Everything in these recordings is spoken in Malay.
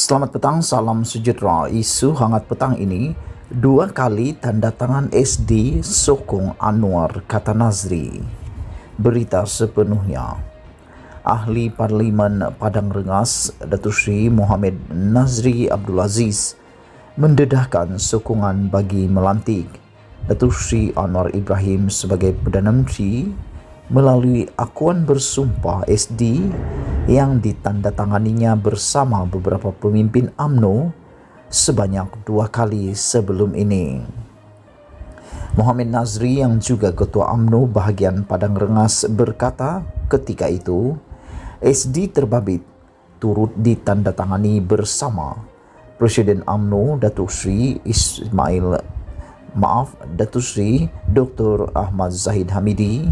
Selamat petang, salam sejahtera. Isu hangat petang ini, 2 kali tanda tangan SD sokong Anwar, kata Nazri. Berita sepenuhnya. Ahli Parlimen Padang Rengas, Datuk Seri Mohamed Nazri Abdul Aziz, mendedahkan sokongan bagi melantik Datuk Seri Anwar Ibrahim sebagai Perdana Menteri melalui akuan bersumpah SD yang ditandatanganinya bersama beberapa pemimpin UMNO sebanyak 2 kali sebelum ini. Mohamed Nazri yang juga Ketua UMNO bahagian Padang Rengas berkata ketika itu SD terbabit turut ditandatangani bersama Presiden UMNO Datuk Seri Datuk Seri Dr. Ahmad Zahid Hamidi,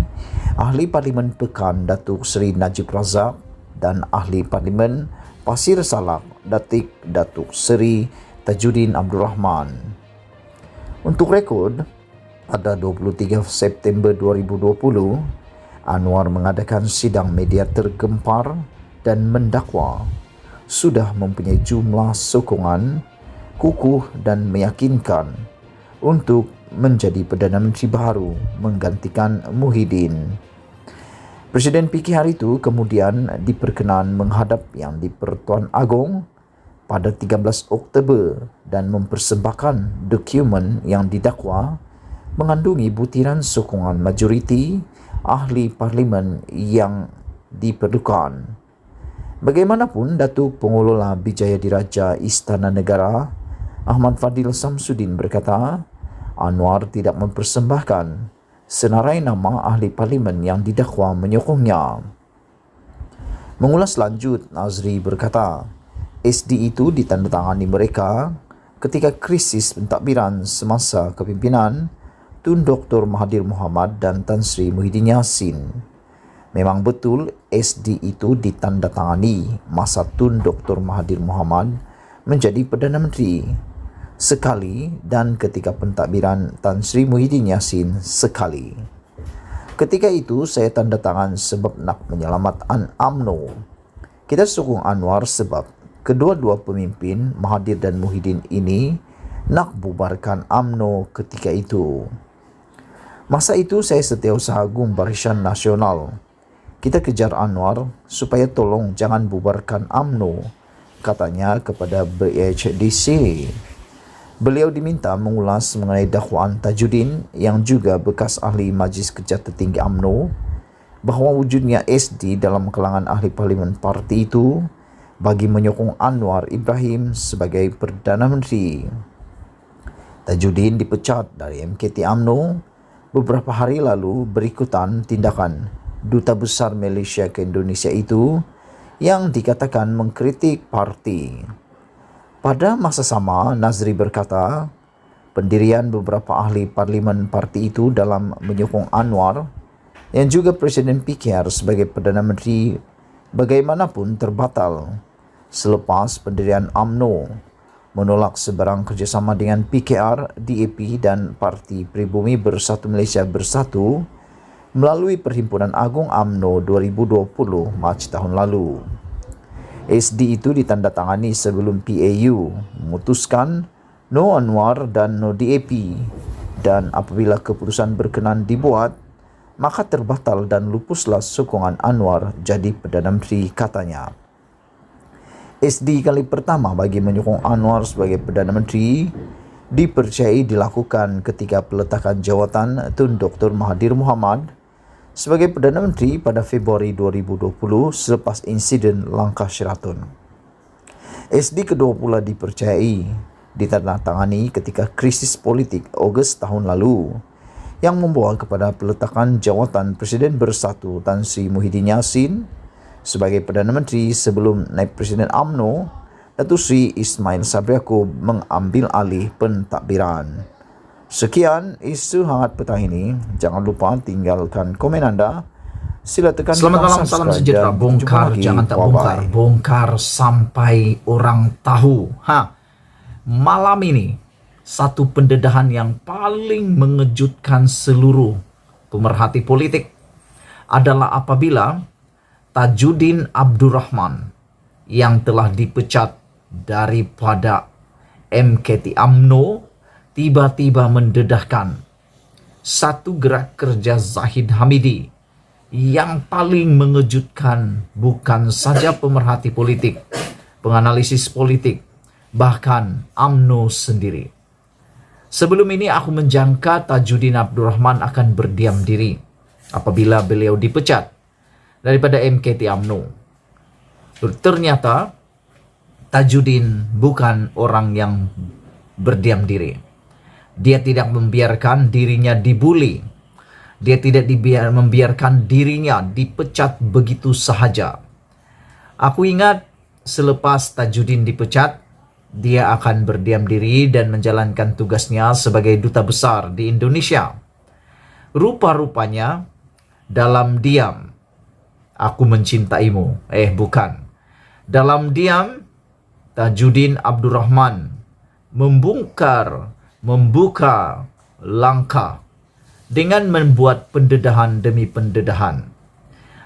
Ahli Parlimen Pekan Datuk Seri Najib Razak dan Ahli Parlimen Pasir Salak Datuk Seri Tajuddin Abdul Rahman. Untuk rekod, pada 23 September 2020, Anwar mengadakan sidang media tergempar dan mendakwa sudah mempunyai jumlah sokongan kukuh dan meyakinkan untuk menjadi Perdana Menteri baru menggantikan Muhyiddin. Presiden PKR itu kemudian diperkenan menghadap Yang di-Pertuan Agong pada 13 Oktober dan mempersembahkan dokumen yang didakwa mengandungi butiran sokongan majoriti ahli parlimen yang diperlukan. Bagaimanapun, Datuk Pengelola Bijaya Diraja Istana Negara Ahmad Fadil Samsudin berkata, Anwar tidak mempersembahkan senarai nama ahli parlimen yang didakwa menyokongnya. Mengulas lanjut, Nazri berkata, SD itu ditandatangani mereka ketika krisis pentadbiran semasa kepimpinan Tun Dr. Mahathir Mohamad dan Tan Sri Muhyiddin Yassin. Memang betul SD itu ditandatangani masa Tun Dr. Mahathir Mohamad menjadi Perdana Menteri sekali dan ketika pentadbiran Tan Sri Muhyiddin Yassin sekali. Ketika itu saya tanda tangan sebab nak menyelamatkan UMNO. Kita sokong Anwar sebab kedua-dua pemimpin Mahathir dan Muhyiddin ini nak bubarkan UMNO ketika itu. Masa itu saya Setiausaha Agung Barisan Nasional. Kita kejar Anwar supaya tolong jangan bubarkan UMNO, katanya kepada BHDC. Beliau diminta mengulas mengenai dakwaan Tajuddin yang juga bekas ahli Majlis Kerja Tertinggi UMNO bahawa wujudnya SD dalam kalangan ahli parlimen parti itu bagi menyokong Anwar Ibrahim sebagai Perdana Menteri. Tajuddin dipecat dari MKT UMNO beberapa hari lalu berikutan tindakan Duta Besar Malaysia ke Indonesia itu yang dikatakan mengkritik parti. Pada masa sama, Nazri berkata, pendirian beberapa ahli parlimen parti itu dalam menyokong Anwar yang juga Presiden PKR sebagai Perdana Menteri bagaimanapun terbatal selepas pendirian UMNO menolak sebarang kerjasama dengan PKR, DAP dan Parti Pribumi Bersatu Malaysia Bersatu melalui Perhimpunan Agung UMNO 2020 Mac tahun lalu. SD itu ditandatangani sebelum PAU memutuskan no Anwar dan no DAP, dan apabila keputusan berkenan dibuat, maka terbatal dan lupuslah sokongan Anwar jadi Perdana Menteri, katanya. SD kali pertama bagi menyokong Anwar sebagai Perdana Menteri dipercayai dilakukan ketika peletakan jawatan Tun Dr. Mahathir Mohamad sebagai Perdana Menteri pada Februari 2020 selepas insiden Langkah Sheraton. SD kedua pula dipercayai ditandatangani ketika krisis politik Ogos tahun lalu yang membawa kepada peletakan jawatan Presiden Bersatu Tan Sri Muhyiddin Yassin sebagai Perdana Menteri sebelum naib Presiden UMNO Datuk Seri Ismail Sabri Yaakob mengambil alih pentadbiran. Sekian isu hangat petang ini. Jangan lupa tinggalkan komen anda. Sila tekan Selamat malam, salam sejahtera. Bongkar jangan tak bongkar, bongkar sampai orang tahu. Malam ini satu pendedahan yang paling mengejutkan seluruh pemerhati politik adalah apabila Tajuddin Abdul Rahman yang telah dipecat daripada MKT UMNO tiba-tiba mendedahkan satu gerak kerja Zahid Hamidi yang paling mengejutkan bukan saja pemerhati politik, penganalisis politik, bahkan UMNO sendiri. Sebelum ini aku menjangka Tajuddin Abdul Rahman akan berdiam diri apabila beliau dipecat daripada MKT UMNO. Ternyata Tajuddin bukan orang yang berdiam diri. Dia tidak membiarkan dirinya dibuli. Dia tidak membiarkan dirinya dipecat begitu sahaja. Aku ingat selepas Tajuddin dipecat, dia akan berdiam diri dan menjalankan tugasnya sebagai duta besar di Indonesia. Rupa-rupanya dalam diam, aku mencintaimu. Bukan. Dalam diam, Tajuddin Abdul Rahman membuka langkah dengan membuat pendedahan demi pendedahan.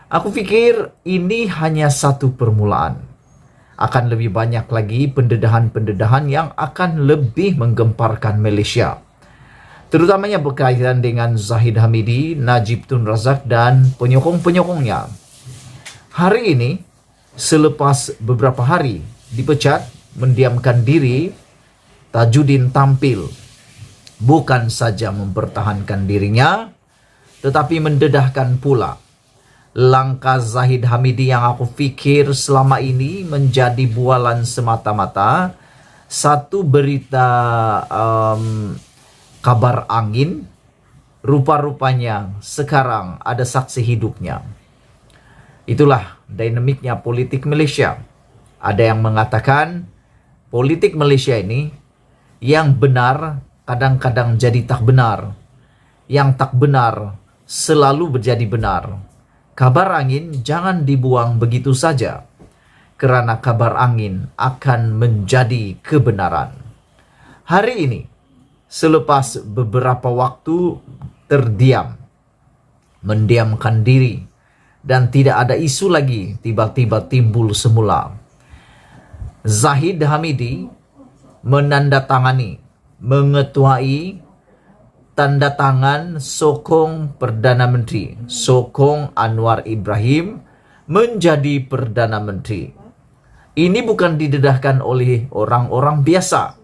Aku pikir ini hanya satu permulaan. Akan lebih banyak lagi pendedahan-pendedahan yang akan lebih menggemparkan Malaysia. Terutamanya berkaitan dengan Zahid Hamidi, Najib Tun Razak dan penyokong-penyokongnya. Hari ini, selepas beberapa hari dipecat, mendiamkan diri, Tajuddin tampil bukan saja mempertahankan dirinya, tetapi mendedahkan pula langkah Zahid Hamidi yang aku fikir selama ini menjadi bualan semata-mata, satu berita kabar angin. Rupa-rupanya sekarang ada saksi hidupnya. Itulah dinamiknya politik Malaysia. Ada yang mengatakan politik Malaysia ini yang benar kadang-kadang jadi tak benar. Yang tak benar selalu menjadi benar. Kabar angin jangan dibuang begitu saja, karena kabar angin akan menjadi kebenaran. Hari ini, selepas beberapa waktu terdiam, mendiamkan diri, dan tidak ada isu lagi tiba-tiba timbul semula, Zahid Hamidi menandatangani, mengetuai tanda tangan sokong Perdana Menteri, sokong Anwar Ibrahim menjadi Perdana Menteri. Ini bukan didedahkan oleh orang-orang biasa.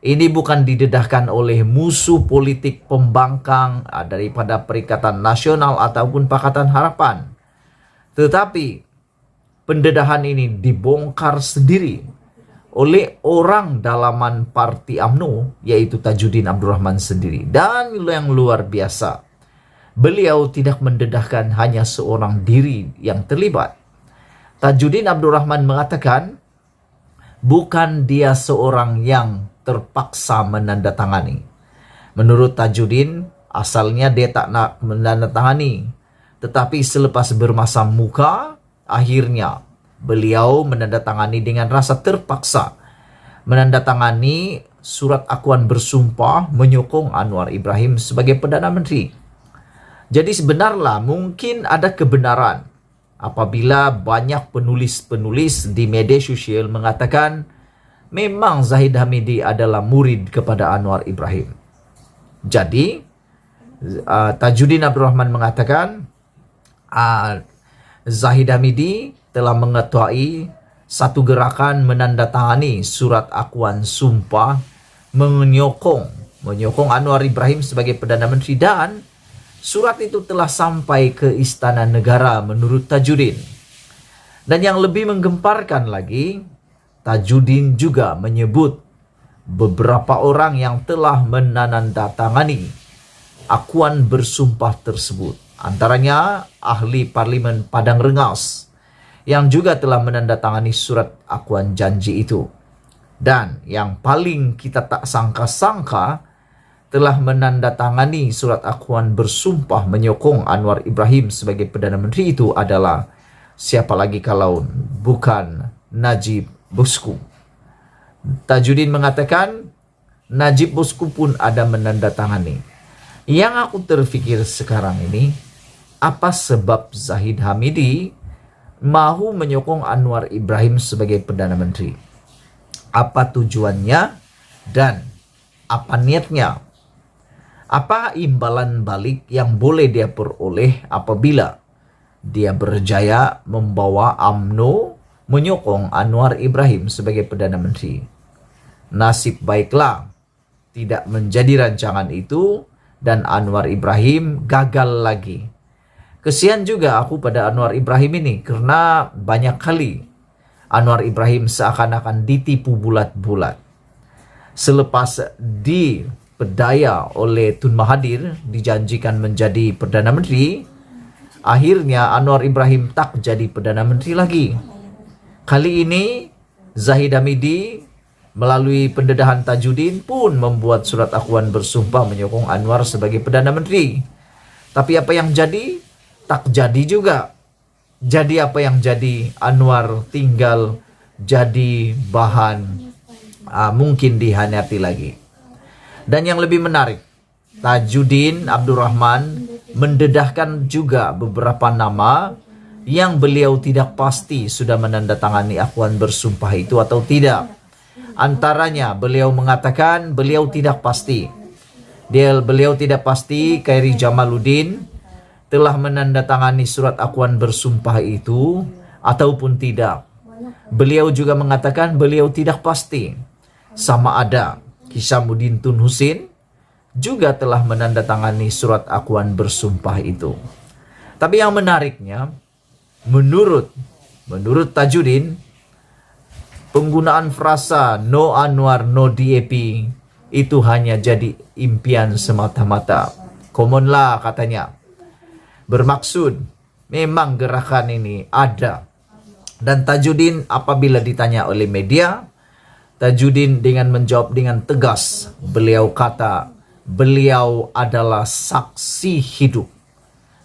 Ini bukan didedahkan oleh musuh politik pembangkang daripada Perikatan Nasional ataupun Pakatan Harapan. Tetapi pendedahan ini dibongkar sendiri oleh orang dalaman parti UMNO, yaitu Tajuddin Abdul Rahman sendiri. Dan yang luar biasa, beliau tidak mendedahkan hanya seorang diri yang terlibat. Tajuddin Abdul Rahman mengatakan, bukan dia seorang yang terpaksa menandatangani. Menurut Tajuddin, asalnya dia tak nak menandatangani. Tetapi selepas bermasam muka, akhirnya beliau menandatangani dengan rasa terpaksa. Menandatangani surat akuan bersumpah menyokong Anwar Ibrahim sebagai Perdana Menteri. Jadi sebenarnya mungkin ada kebenaran apabila banyak penulis-penulis di media sosial mengatakan memang Zahid Hamidi adalah murid kepada Anwar Ibrahim. Jadi Tajuddin Abdul Rahman mengatakan Zahid Hamidi telah mengetuai satu gerakan menandatangani surat akuan sumpah menyokong Anwar Ibrahim sebagai Perdana Menteri, dan surat itu telah sampai ke Istana Negara menurut Tajuddin. Dan yang lebih menggemparkan lagi, Tajuddin juga menyebut beberapa orang yang telah menandatangani akuan bersumpah tersebut. Antaranya ahli Parlimen Padang Rengas yang juga telah menandatangani surat akuan janji itu. Dan yang paling kita tak sangka-sangka telah menandatangani surat akuan bersumpah menyokong Anwar Ibrahim sebagai Perdana Menteri itu adalah siapa lagi kalau bukan Najib Bosku. Tajuddin mengatakan Najib Bosku pun ada menandatangani. Yang aku terfikir sekarang ini, apa sebab Zahid Hamidi mahu menyokong Anwar Ibrahim sebagai Perdana Menteri? apa tujuannya, dan apa niatnya. Apa imbalan balik yang boleh dia peroleh apabila dia berjaya membawa UMNO menyokong Anwar Ibrahim sebagai Perdana Menteri. Nasib baiklah tidak menjadi rancangan itu dan Anwar Ibrahim gagal lagi. Kesian juga aku pada Anwar Ibrahim ini karena banyak kali Anwar Ibrahim seakan-akan ditipu bulat-bulat. Selepas diperdaya oleh Tun Mahathir dijanjikan menjadi Perdana Menteri, akhirnya Anwar Ibrahim tak jadi Perdana Menteri lagi. Kali ini Zahid Hamidi melalui pendedahan Tajuddin pun membuat surat akuan bersumpah menyokong Anwar sebagai Perdana Menteri. Tapi apa yang jadi? Tak jadi juga. Jadi apa yang jadi? Anwar tinggal jadi bahan mungkin dihanyati lagi. Dan yang lebih menarik, Tajuddin Abdul Rahman mendedahkan juga beberapa nama yang beliau tidak pasti sudah menandatangani akuan bersumpah itu atau tidak. Antaranya beliau mengatakan beliau tidak pasti. Beliau tidak pasti Khairi Jamaluddin telah menandatangani surat akuan bersumpah itu ataupun tidak. Beliau juga mengatakan beliau tidak pasti sama ada Hishamuddin Tun Husin juga telah menandatangani surat akuan bersumpah itu. Tapi yang menariknya, menurut Tajuddin, penggunaan frasa no Anwar no DAP itu hanya jadi impian semata-mata. Common lah katanya. Bermaksud memang gerakan ini ada. Dan Tajuddin apabila ditanya oleh media, Tajuddin dengan menjawab dengan tegas. Beliau kata beliau adalah saksi hidup.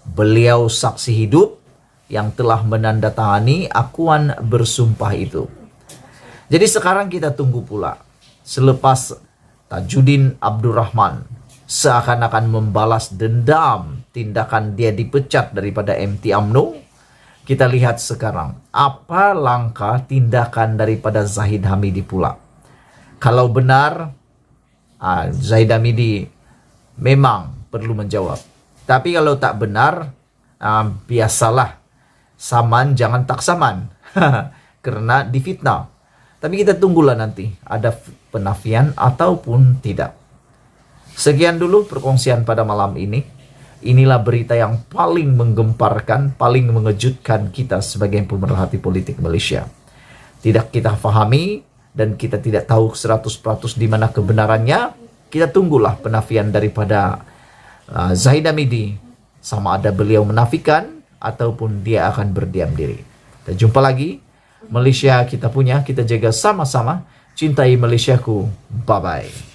Beliau saksi hidup yang telah menandatangani akuan bersumpah itu. Jadi sekarang kita tunggu pula. Selepas Tajuddin Abdul Rahman seakan-akan membalas dendam tindakan dia dipecat daripada MT UMNO, kita lihat sekarang apa langkah tindakan daripada Zahid Hamidi pula. Kalau benar Zahid Hamidi memang perlu menjawab. Tapi kalau tak benar, biasalah, saman jangan tak saman. Karena difitnah. Tapi kita tunggulah nanti ada penafian ataupun tidak. Sekian dulu perkongsian pada malam ini. Inilah berita yang paling menggemparkan, paling mengejutkan kita sebagai pemerhati politik Malaysia. Tidak kita fahami dan kita tidak tahu 100% di mana kebenarannya. Kita tunggulah penafian daripada Zahid Hamidi, sama ada beliau menafikan ataupun dia akan berdiam diri. Kita jumpa lagi. Malaysia kita punya, kita jaga sama-sama. Cintai Malaysiaku. Bye-bye.